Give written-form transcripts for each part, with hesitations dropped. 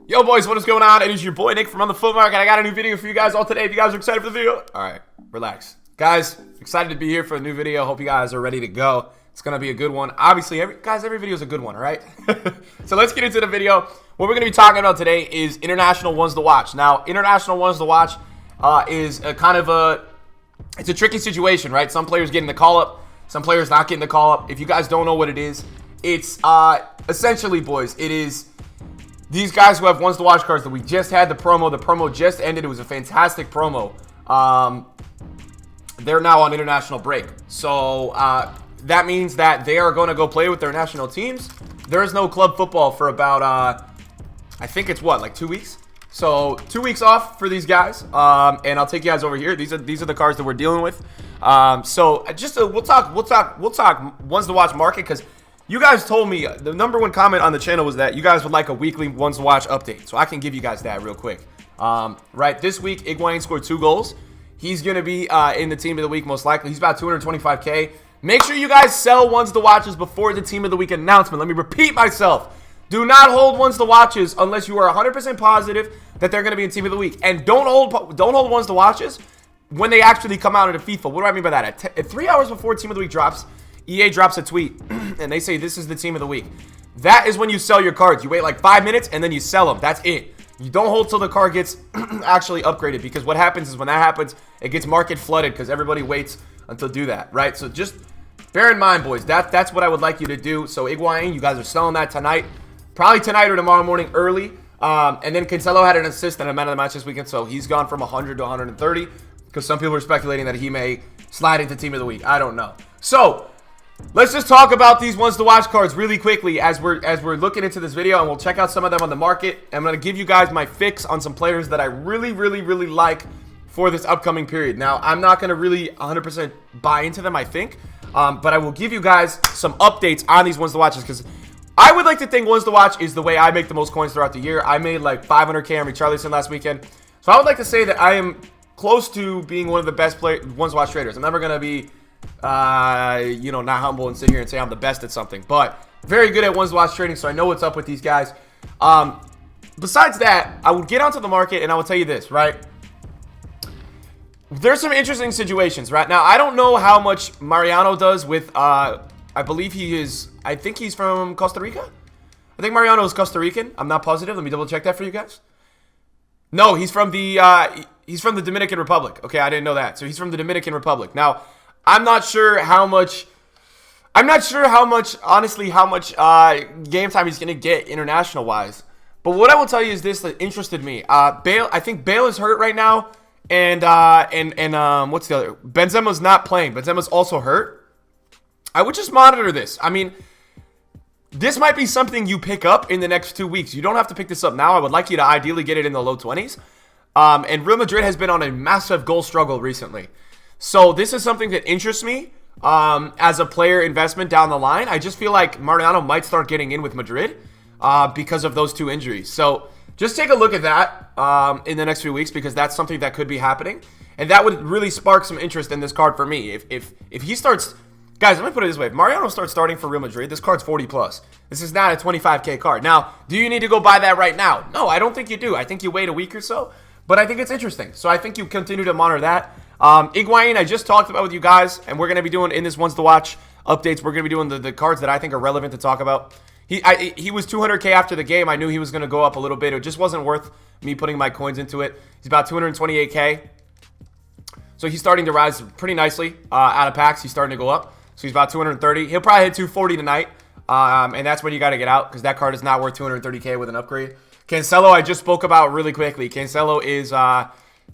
Yo, boys, what is going on? It is your boy Nick from On the Foot Market. I got a new video for you guys all today. If you guys are excited for the video, all right, relax. Guys, excited to be here for a new video. Hope you guys are ready to go. It's going to be a good one. Obviously, every video is a good one, all right? So let's get into the video. What we're going to be talking about today is international ones to watch. Now, international ones to watch is a kind of it's a tricky situation, right? Some players getting the call-up, some players not getting the call-up. If you guys don't know what it is, it's essentially, boys, it is these guys who have ones to watch cards that we just had the promo just ended. It was a fantastic promo. They're now on international break. So that means that they are going to go play with their national teams. There is no club football for about, I think it's what, like 2 weeks? So 2 weeks off for these guys. And I'll take you guys over here. These are the cards that we're dealing with. So just we'll talk ones to watch market, because you guys told me the #1 comment on the channel was that you guys would like a weekly ones to watch update. So I can give you guys that real quick. Right, this week, Higuain scored 2 goals. He's going to be in the team of the week most likely. He's about 225K. Make sure you guys sell ones to watches before the team of the week announcement. Let me repeat myself. Do not hold ones to watches unless you are 100% positive that they're going to be in team of the week. And don't hold ones to watches when they actually come out into FIFA. What do I mean by that? At 3 hours before team of the week drops, EA drops a tweet and they say this is the team of the week. That is when you sell your cards. You wait like 5 minutes and then you sell them. That's it. You don't hold till the card gets actually upgraded, because what happens is when that happens, it gets market flooded because everybody waits until do that, right? So just bear in mind, boys, that's what I would like you to do. So Higuain, you guys are selling that tonight, probably tonight or tomorrow morning early. And then Cancelo had an assist and a man of the match this weekend, so he's gone from 100 to 130 because some people are speculating that he may slide into team of the week. I don't know. So let's just talk about these ones to watch cards really quickly as we're looking into this video, and we'll check out some of them on the market. I'm going to give you guys my fix on some players that I really like for this upcoming period. Now, I'm not going to really 100% buy into them, I think, but I will give you guys some updates on these ones to watches, because I would like to think ones to watch is the way I make the most coins throughout the year. I made like 500K on Richarlison last weekend, so I would like to say that I am close to being one of the best ones to watch traders. I'm never going to be you know, not humble and sit here and say I'm the best at something, but very good at ones to watch trading, so I know what's up with these guys. Besides that, I would get onto the market and I will tell you this, right? There's some interesting situations right now. I don't know how much Mariano does with I believe I think he's from Costa Rica. I think Mariano is Costa Rican. I'm not positive. Let me double check that for you guys. No, he's from the Dominican Republic. Okay, I didn't know that. So he's from the Dominican Republic. Now, I'm not sure how much, honestly, how much game time he's going to get international-wise. But what I will tell you is this that interested me. I think Bale is hurt right now, and what's the other? Benzema's not playing. Benzema's also hurt. I would just monitor this. I mean, this might be something you pick up in the next 2 weeks. You don't have to pick this up now. I would like you to ideally get it in the low 20s. And Real Madrid has been on a massive goal struggle recently. So this is something that interests me as a player investment down the line. I just feel like Mariano might start getting in with Madrid because of those 2 injuries. So just take a look at that in the next few weeks, because that's something that could be happening. And that would really spark some interest in this card for me. If he starts, guys, let me put it this way. If Mariano starts starting for Real Madrid, this card's 40 plus. This is not a 25K card. Now, do you need to go buy that right now? No, I don't think you do. I think you wait a week or so. But I think it's interesting. So I think you continue to monitor that. Higuain, I just talked about with you guys, and we're going to be doing in this ones to watch updates. We're going to be doing the cards that I think are relevant to talk about. He was 200K after the game. I knew he was going to go up a little bit. It just wasn't worth me putting my coins into it. He's about 228K. So he's starting to rise pretty nicely out of packs. He's starting to go up. So he's about 230. He'll probably hit 240 tonight. And that's when you got to get out, because that card is not worth 230K with an upgrade. Cancelo, I just spoke about really quickly. Cancelo is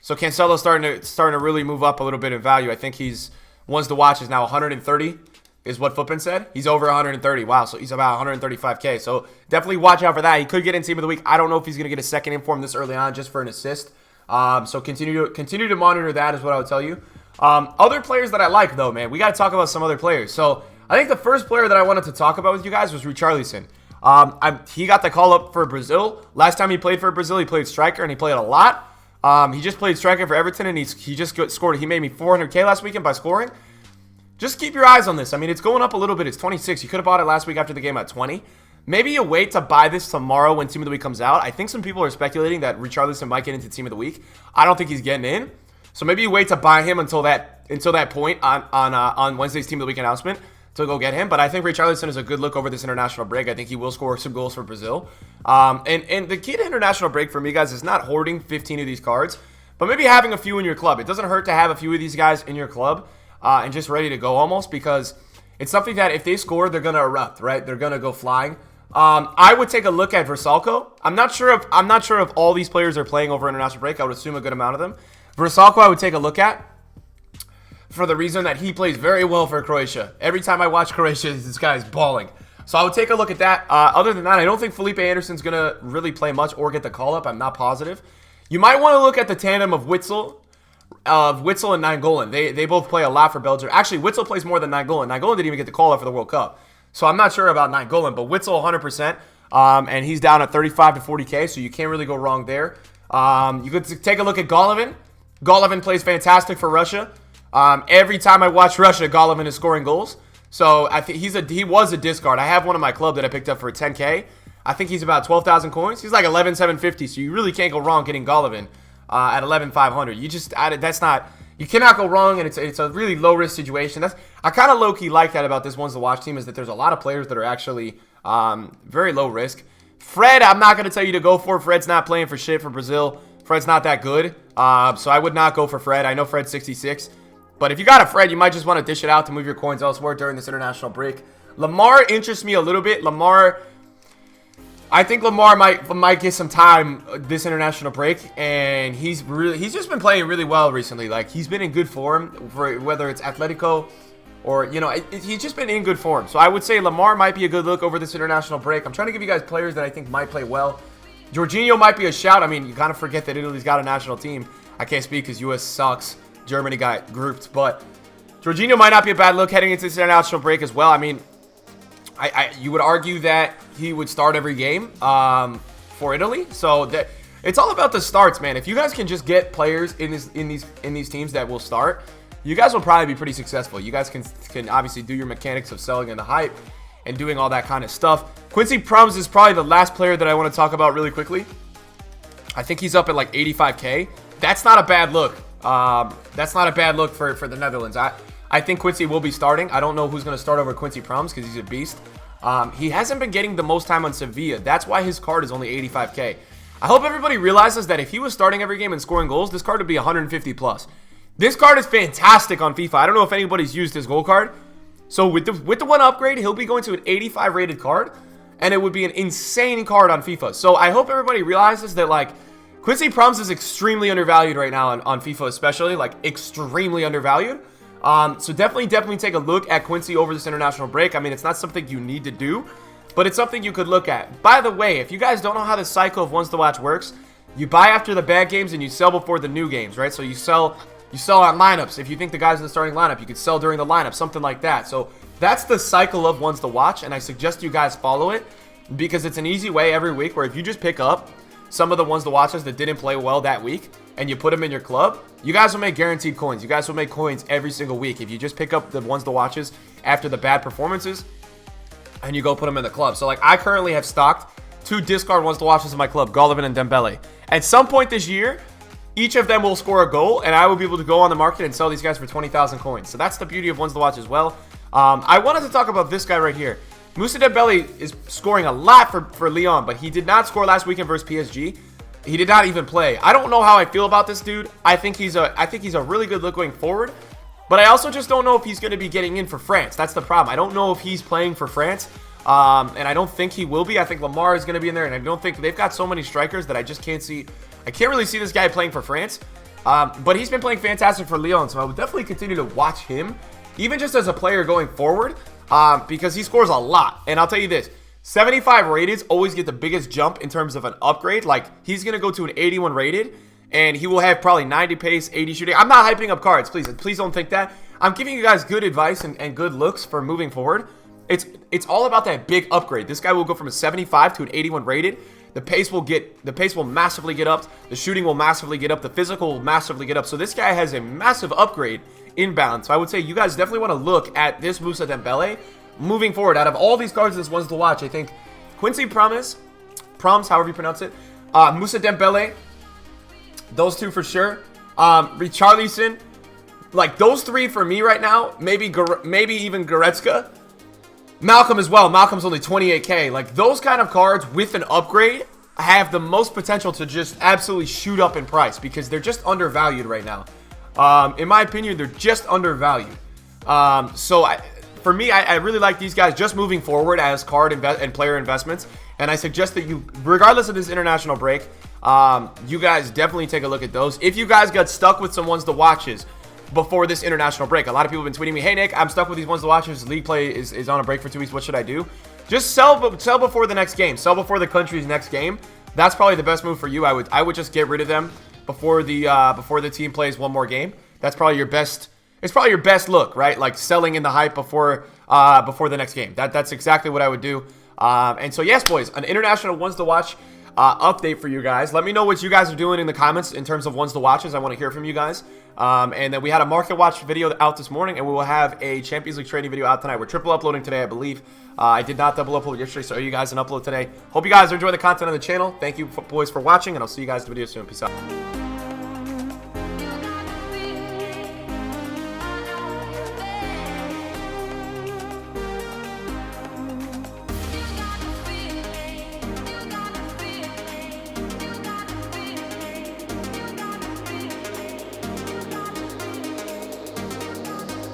so Cancelo's starting to really move up a little bit in value. I think he's ones to watch is now 130 is what Footpin said. He's over 130. Wow, so he's about 135K. So definitely watch out for that. He could get in team of the week. I don't know if he's going to get a second inform this early on just for an assist. So continue to monitor that is what I would tell you. Other players that I like though, man, we got to talk about some other players. So I think the first player that I wanted to talk about with you guys was Richarlison. He got the call up for Brazil. Last time he played for Brazil, he played striker, and he played a lot. He just played striker for Everton, and he just scored. He made me 400K last weekend by scoring. Just keep your eyes on this. I mean, it's going up a little bit. It's 26. You could have bought it last week after the game at 20. maybe you wait to buy this tomorrow when Team of the Week comes out. I think some people are speculating that Richarlison might get into Team of the Week. I don't think he's getting in. So maybe you wait to buy him until that point on Wednesday's Team of the Week announcement to go get him. But I think Richarlison is a good look over this international break. I think he will score some goals for Brazil. And the key to international break for me, guys, is not hoarding 15 of these cards, but maybe having a few in your club. It doesn't hurt to have a few of these guys in your club and just ready to go almost, because it's something that if they score, they're going to erupt, right? They're going to go flying. I would take a look at Versalco. I'm not sure if all these players are playing over international break. I would assume a good amount of them. Versalco, I would take a look at, for the reason that he plays very well for Croatia. Every time I watch Croatia, this guy is balling. So I would take a look at that. Other than that, I don't think Felipe Anderson's going to really play much or get the call-up. I'm not positive. You might want to look at the tandem of Witsel and Nainggolan. They both play a lot for Belgium. Actually, Witsel plays more than Nainggolan. Nainggolan didn't even get the call-up for the World Cup. So I'm not sure about Nainggolan, but Witsel 100%. And he's down at 35 to 40K, so you can't really go wrong there. You could take a look at Golovin. Golovin plays fantastic for Russia. Every time I watch Russia, Golovin is scoring goals. So I think he was a discard. I have one in my club that I picked up for 10K. I think he's about 12,000 coins. He's like 11,750. So you really can't go wrong getting Golovin at 11,500. You cannot go wrong, and it's a really low risk situation. I kind of low key like that about this Ones to Watch team, is that there's a lot of players that are actually very low risk. Fred, I'm not going to tell you to go for. Fred's not playing for shit for Brazil. Fred's not that good. So I would not go for Fred. I know Fred's 66. But if you got a Fred, you might just want to dish it out to move your coins elsewhere during this international break. Lamar interests me a little bit. I think Lamar might get some time this international break, and he's just been playing really well recently. Like, he's been in good form, for whether it's Atletico or, he's just been in good form. So I would say Lamar might be a good look over this international break. I'm trying to give you guys players that I think might play well. Jorginho might be a shout. I mean, you kind of forget that Italy's got a national team. I can't speak because U.S. sucks. Germany got grouped, but Jorginho might not be a bad look heading into this international break as well. I mean, you would argue that he would start every game for Italy. So it's all about the starts, man. If you guys can just get players in these teams that will start, you guys will probably be pretty successful. You guys can obviously do your mechanics of selling and the hype and doing all that kind of stuff. Quincy Promes is probably the last player that I want to talk about really quickly. I think he's up at like 85K. That's not a bad look. That's not a bad look for the Netherlands. I think Quincy will be starting. I don't know who's going to start over Quincy Promes because he's a beast. He hasn't been getting the most time on Sevilla. That's why his card is only 85K. I hope everybody realizes that if he was starting every game and scoring goals, this card would be 150 plus. This card is fantastic on FIFA. I don't know if anybody's used his goal card. So with the one upgrade, he'll be going to an 85 rated card, and it would be an insane card on FIFA. So I hope everybody realizes that, like, Quincy Promes is extremely undervalued right now on FIFA, especially, like, extremely undervalued. So definitely take a look at Quincy over this international break. I mean, it's not something you need to do, but it's something you could look at. By the way, if you guys don't know how the cycle of Ones to Watch works, you buy after the bad games and you sell before the new games, right? So you sell on lineups. If you think the guy's in the starting lineup, you could sell during the lineup, something like that. So that's the cycle of Ones to Watch, and I suggest you guys follow it because it's an easy way every week where if you just pick up some of the Ones to Watches that didn't play well that week and you put them in your club, you guys will make guaranteed coins. You guys will make coins every single week if you just pick up the Ones to Watches after the bad performances and you go put them in the club. So, like, I currently have stocked 2 discard Ones to Watches in my club, Golovin and Dembele. At some point this year, each of them will score a goal, and I will be able to go on the market and sell these guys for 20,000 coins. So that's the beauty of Ones to Watch as well. I wanted to talk about this guy right here. Moussa Dembele is scoring a lot for Lyon, but he did not score last weekend versus PSG. He did not even play. I don't know how I feel about this dude. I think he's a really good look going forward, but I also just don't know if he's going to be getting in for France. That's the problem. I don't know if he's playing for France, and I don't think he will be. I think Lamar is going to be in there, and I don't think they've got so many strikers that I just can't see. I can't really see this guy playing for France, but he's been playing fantastic for Lyon, so I would definitely continue to watch him, even just as a player going forward, because he scores a lot. And I'll tell you this, 75 rateds always get the biggest jump in terms of an upgrade. Like, he's going to go to an 81 rated, and he will have probably 90 pace, 80 shooting. I'm not hyping up cards, please don't think that. I'm giving you guys good advice and good looks for moving forward. It's all about that big upgrade. This guy will go from a 75 to an 81 rated. The pace will massively get up. The shooting will massively get up. The physical will massively get up. So this guy has a massive upgrade inbound. So I would say you guys definitely want to look at this Moussa Dembele moving forward. Out of all these cards, this Ones to Watch, I think Quincy Promes, however you pronounce it. Moussa Dembele. Those two for sure. Richarlison. Like, those three for me right now. Maybe even Goretzka. Malcolm as well. Malcolm's only 28k. Like, those kind of cards with an upgrade have the most potential to just absolutely shoot up in price because they're just undervalued right now. In my opinion, they're just undervalued. For me, I really like these guys just moving forward as card and player investments. And I suggest that you, regardless of this international break, you guys definitely take a look at those. If you guys got stuck with some ones to watches before this international break, a lot of people have been tweeting me, hey Nick, I'm stuck with these ones to watches. League play is on a break for 2 weeks. What should I do? Just sell before the next game. Sell before the country's next game. That's probably the best move for you. I would just get rid of them before the team plays one more game. That's probably your best. It's probably your best look, right? Like selling in the hype before the next game. That's exactly what I would do. And so yes, boys, an international ones to watch update for you guys. Let me know what you guys are doing in the comments in terms of ones to watches. I want to hear from you guys. And then we had a market watch video out this morning, and we will have a Champions League trading video out tonight. We're triple uploading today, I believe. I did not double upload yesterday, so you guys an upload today. Hope you guys are enjoying the content on the channel. Thank you, boys, for watching, and I'll see you guys in the video soon. Peace out.